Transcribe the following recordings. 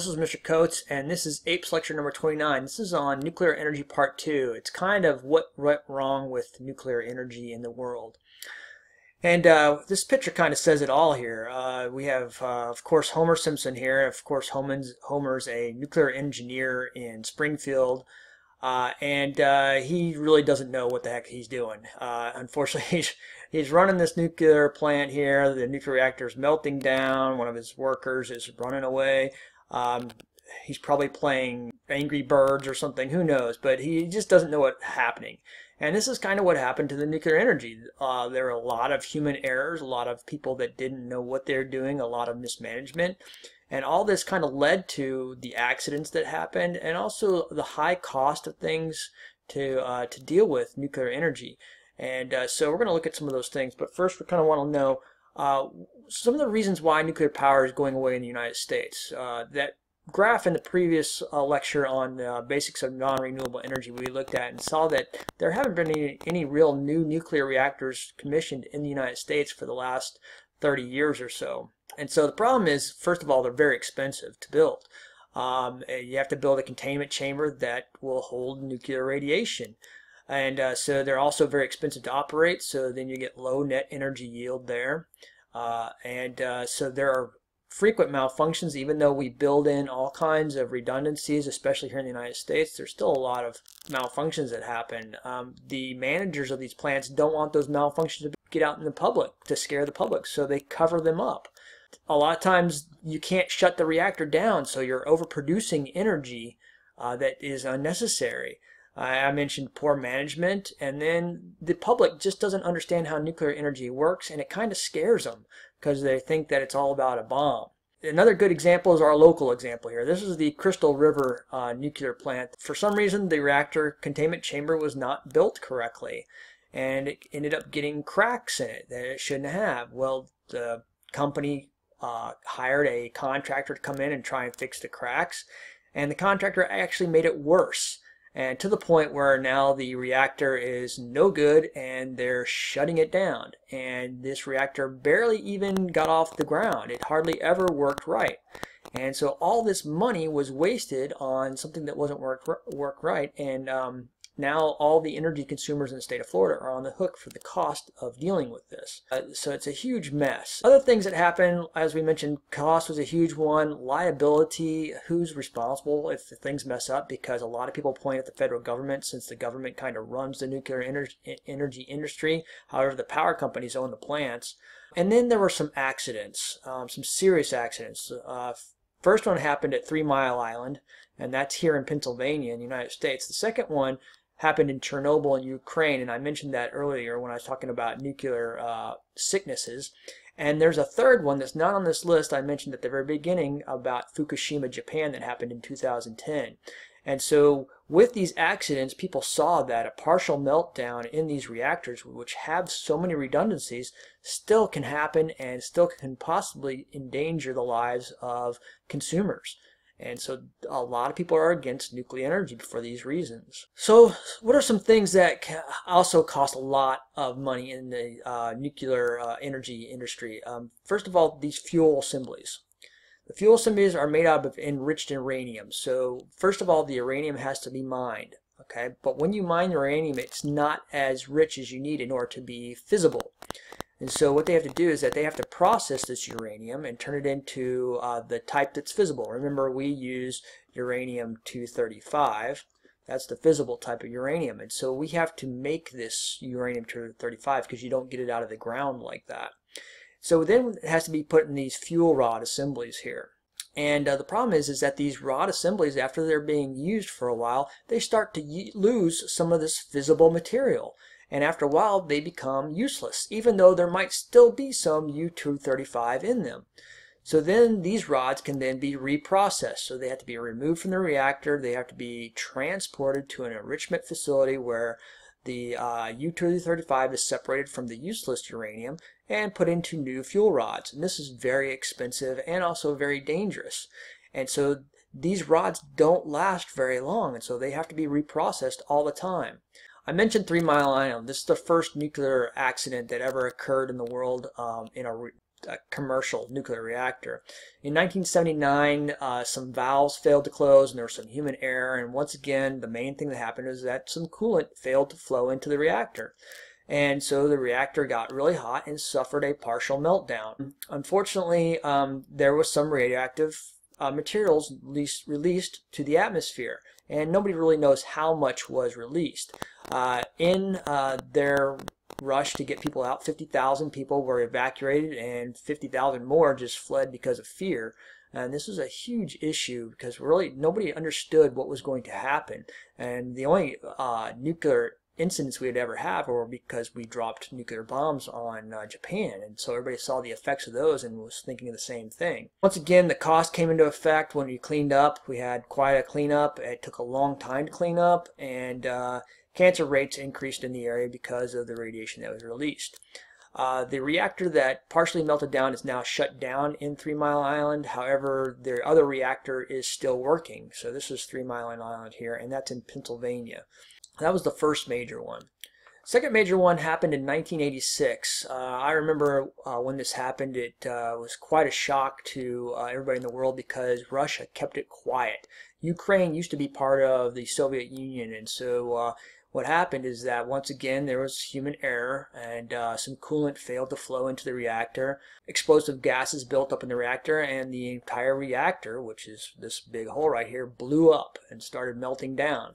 is Mr. Coates, and this is APES lecture number 29. This is on nuclear energy part 2. It's kind of what went wrong with nuclear energy in the world. And this picture kind of says it all here. We have, of course, Homer Simpson here. Of course, Homer's a nuclear engineer in Springfield, and he really doesn't know what the heck he's doing. Unfortunately, he's running this nuclear plant here. The nuclear reactor is melting down. One of his workers is running away. He's probably playing Angry Birds or something. Who knows? But he just doesn't know what's happening. And this is kind of what happened to the nuclear energy. There were a lot of human errors, a lot of people that didn't know what they're doing, a lot of mismanagement. And all this kind of led to the accidents that happened and also the high cost of things to deal with nuclear energy. And so we're going to look at some of those things. But first we kind of want to know some of the reasons why nuclear power is going away in the United States. That graph in the previous lecture on the basics of non-renewable energy we looked at and saw that there haven't been any real new nuclear reactors commissioned in the United States for the last 30 years or so. And so the problem is, first of all, they're very expensive to build. You have to build a containment chamber that will hold nuclear radiation. And so they're also very expensive to operate, so then you get low net energy yield there. So there are frequent malfunctions. Even though we build in all kinds of redundancies, especially here in the United States, there's still a lot of malfunctions that happen. The managers of these plants don't want those malfunctions to get out in the public, to scare the public, so they cover them up. A lot of times you can't shut the reactor down, so you're overproducing energy that is unnecessary. I mentioned poor management, and then the public just doesn't understand how nuclear energy works, and it kind of scares them because they think that it's all about a bomb. Another good example is our local example here. This is the Crystal River nuclear plant. For some reason, the reactor containment chamber was not built correctly, and it ended up getting cracks in it that it shouldn't have. Well, the company hired a contractor to come in and try and fix the cracks, and the contractor actually made it worse. And to the point where now the reactor is no good and they're shutting it down. And this reactor barely even got off the ground. It hardly ever worked right. And so all this money was wasted on something that wasn't work right. And now all the energy consumers in the state of Florida are on the hook for the cost of dealing with this. So it's a huge mess. Other things that happen, as we mentioned, cost was a huge one. Liability, who's responsible if things mess up? Because a lot of people point at the federal government, since the government kind of runs the nuclear energy industry. However, the power companies own the plants. And then there were some accidents, some serious accidents. First one happened at 3 Mile Island, and that's here in Pennsylvania in the United States. The second one happened in Chernobyl in Ukraine, and I mentioned that earlier when I was talking about nuclear sicknesses. And there's a third one that's not on this list. I mentioned at the very beginning about Fukushima, Japan, that happened in 2010. And so with these accidents, people saw that a partial meltdown in these reactors, which have so many redundancies, still can happen and still can possibly endanger the lives of consumers. And so a lot of people are against nuclear energy for these reasons. So what are some things that also cost a lot of money in the nuclear energy industry? First of all, these fuel assemblies. The fuel assemblies are made out of enriched uranium. So first of all, the uranium has to be mined. Okay, but when you mine uranium, it's not as rich as you need in order to be fissible. And so what they have to do is that they have to process this uranium and turn it into the type that's fissible. Remember, we use uranium-235. That's the fissible type of uranium. And so we have to make this uranium-235 because you don't get it out of the ground like that. So then it has to be put in these fuel rod assemblies here. And the problem is that these rod assemblies, after they're being used for a while, they start to lose some of this fissible material. And after a while, they become useless, even though there might still be some U-235 in them. So then these rods can then be reprocessed. So they have to be removed from the reactor. They have to be transported to an enrichment facility where the U-235 is separated from the useless uranium and put into new fuel rods. And this is very expensive and also very dangerous. And so these rods don't last very long, and so they have to be reprocessed all the time. I mentioned 3 Mile Island. This is the first nuclear accident that ever occurred in the world in a commercial nuclear reactor. In 1979, some valves failed to close and there was some human error, and once again the main thing that happened is that some coolant failed to flow into the reactor. And so the reactor got really hot and suffered a partial meltdown. Unfortunately, there was some radioactive materials released to the atmosphere, and nobody really knows how much was released. In their rush to get people out, 50,000 people were evacuated and 50,000 more just fled because of fear. And this was a huge issue because really nobody understood what was going to happen. And the only nuclear incidents we'd ever have were because we dropped nuclear bombs on Japan, and so everybody saw the effects of those and was thinking of the same thing. Once again, the cost came into effect when we cleaned up. We had quite a cleanup. It took a long time to clean up, and cancer rates increased in the area because of the radiation that was released. The reactor that partially melted down is now shut down in 3 Mile Island. However, the other reactor is still working. So this is 3 Mile Island here, and that's in Pennsylvania. That was the first major one. Second major one happened in 1986. I remember when this happened, it was quite a shock to everybody in the world because Russia kept it quiet. Ukraine used to be part of the Soviet Union, and so what happened is that once again there was human error, and some coolant failed to flow into the reactor. Explosive gases built up in the reactor, and the entire reactor, which is this big hole right here, blew up and started melting down.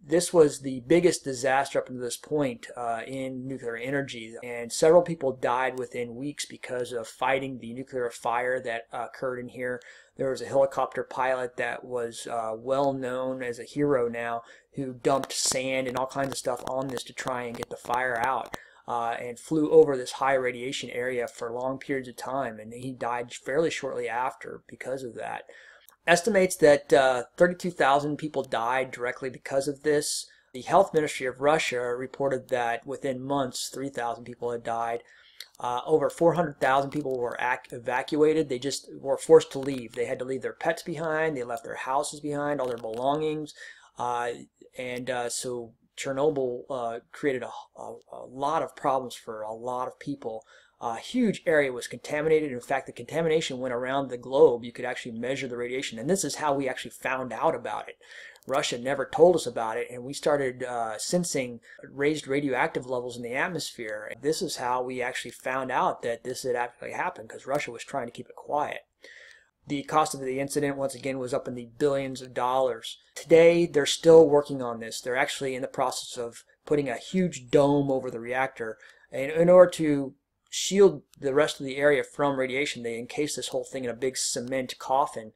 This was the biggest disaster up to this point in nuclear energy, and several people died within weeks because of fighting the nuclear fire that occurred in here. There was a helicopter pilot that was well known as a hero now, who dumped sand and all kinds of stuff on this to try and get the fire out, and flew over this high radiation area for long periods of time, and he died fairly shortly after because of that. Estimates that 32,000 people died directly because of this. The health ministry of Russia reported that within months 3,000 people had died. Over 400,000 people were evacuated. They just were forced to leave. They had to leave their pets behind. They left their houses behind, all their belongings. So Chernobyl created a lot of problems for a lot of people. A huge area was contaminated. In fact, the contamination went around the globe. You could actually measure the radiation, and this is how we actually found out about it. Russia never told us about it, and we started sensing raised radioactive levels in the atmosphere. This is how we actually found out that this had actually happened, because Russia was trying to keep it quiet. The cost of the incident, once again, was up in the billions of dollars. Today, they're still working on this. They're actually in the process of putting a huge dome over the reactor. And in order to shield the rest of the area from radiation, they encase this whole thing in a big cement coffin,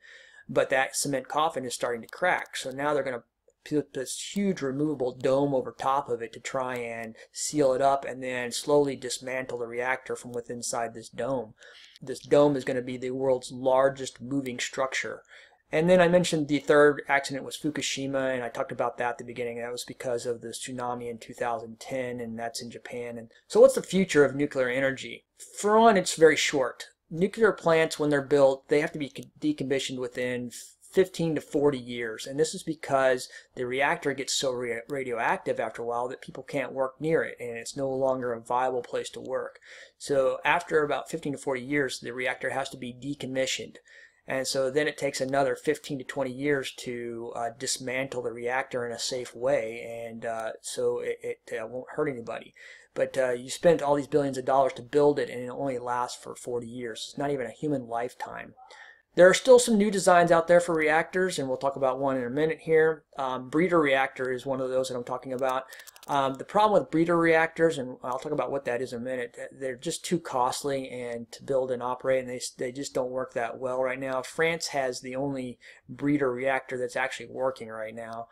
but that cement coffin is starting to crack. So now they're going to put this huge removable dome over top of it to try and seal it up and then slowly dismantle the reactor from within inside this dome. This dome is going to be the world's largest moving structure. And then I mentioned the third accident was Fukushima, and I talked about that at the beginning. That was because of the tsunami in 2010, and that's in Japan. And so what's the future of nuclear energy? For one, it's very short. Nuclear plants, when they're built, they have to be decommissioned within 15 to 40 years. And this is because the reactor gets so radioactive after a while that people can't work near it, and it's no longer a viable place to work. So after about 15 to 40 years, the reactor has to be decommissioned. And so then it takes another 15 to 20 years to dismantle the reactor in a safe way, and so it won't hurt anybody. But you spent all these billions of dollars to build it, and it only lasts for 40 years. It's not even a human lifetime. There are still some new designs out there for reactors, and we'll talk about one in a minute here. Breeder reactor is one of those that I'm talking about. The problem with breeder reactors, and I'll talk about what that is in a minute, they're just too costly and to build and operate, and they just don't work that well right now. France has the only breeder reactor that's actually working right now.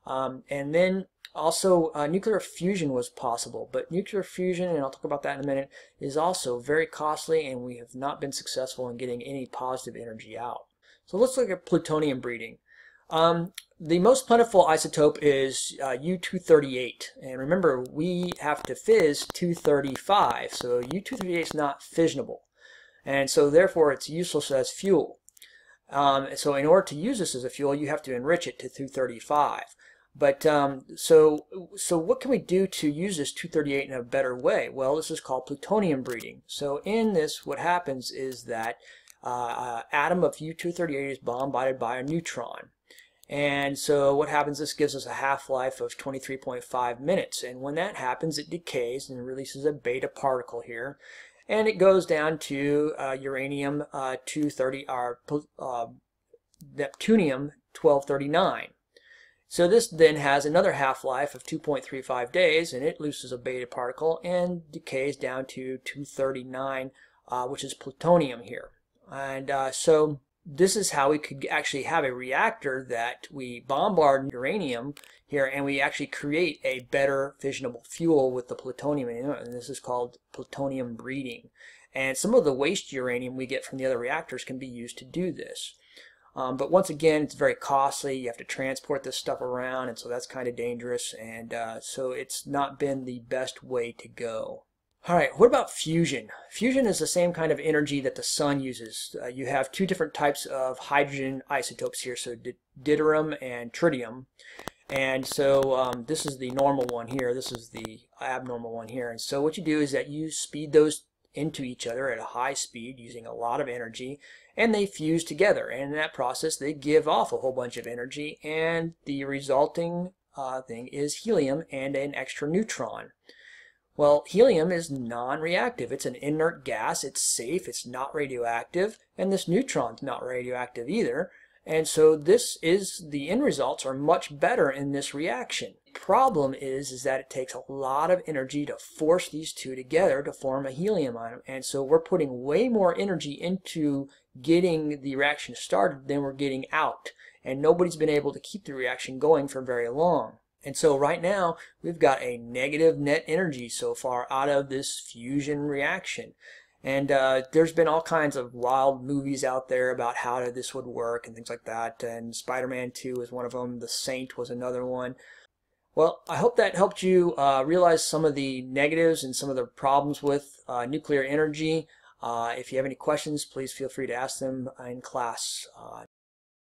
And then also nuclear fusion was possible, but nuclear fusion, and I'll talk about that in a minute, is also very costly, and we have not been successful in getting any positive energy out. So let's look at plutonium breeding. The most plentiful isotope is U-238, and remember we have to fizz 235, so U-238 is not fissionable, and so therefore it's useless as fuel. So in order to use this as a fuel, you have to enrich it to 235. But so what can we do to use this 238 in a better way? Well, this is called plutonium breeding. So in this, what happens is that atom of U-238 is bombarded by a neutron. And so what happens, this gives us a half-life of 23.5 minutes. And when that happens, it decays and releases a beta particle here. And it goes down to uranium 230, or Neptunium-1239. So this then has another half-life of 2.35 days, and it loses a beta particle and decays down to 239, which is plutonium here. And so this is how we could actually have a reactor that we bombard uranium here, and we actually create a better fissionable fuel with the plutonium in it, and this is called plutonium breeding. And some of the waste uranium we get from the other reactors can be used to do this. But once again, it's very costly. You have to transport this stuff around, and so that's kind of dangerous, and so it's not been the best way to go. All right, what about fusion? Fusion is the same kind of energy that the sun uses. You have two different types of hydrogen isotopes here, so deuterium and tritium. And so this is the normal one here, this is the abnormal one here. And so what you do is that you speed those into each other at a high speed using a lot of energy, and they fuse together. And in that process, they give off a whole bunch of energy, and the resulting thing is helium and an extra neutron. Well, helium is non-reactive. It's an inert gas. It's safe. It's not radioactive. And this neutron's not radioactive either. And so the end results are much better in this reaction. The problem is that it takes a lot of energy to force these two together to form a helium atom. And so we're putting way more energy into getting the reaction started than we're getting out. And nobody's been able to keep the reaction going for very long. And so right now, we've got a negative net energy so far out of this fusion reaction. And there's been all kinds of wild movies out there about how this would work and things like that. And Spider-Man 2 is one of them. The Saint was another one. Well, I hope that helped you realize some of the negatives and some of the problems with nuclear energy. If you have any questions, please feel free to ask them in class.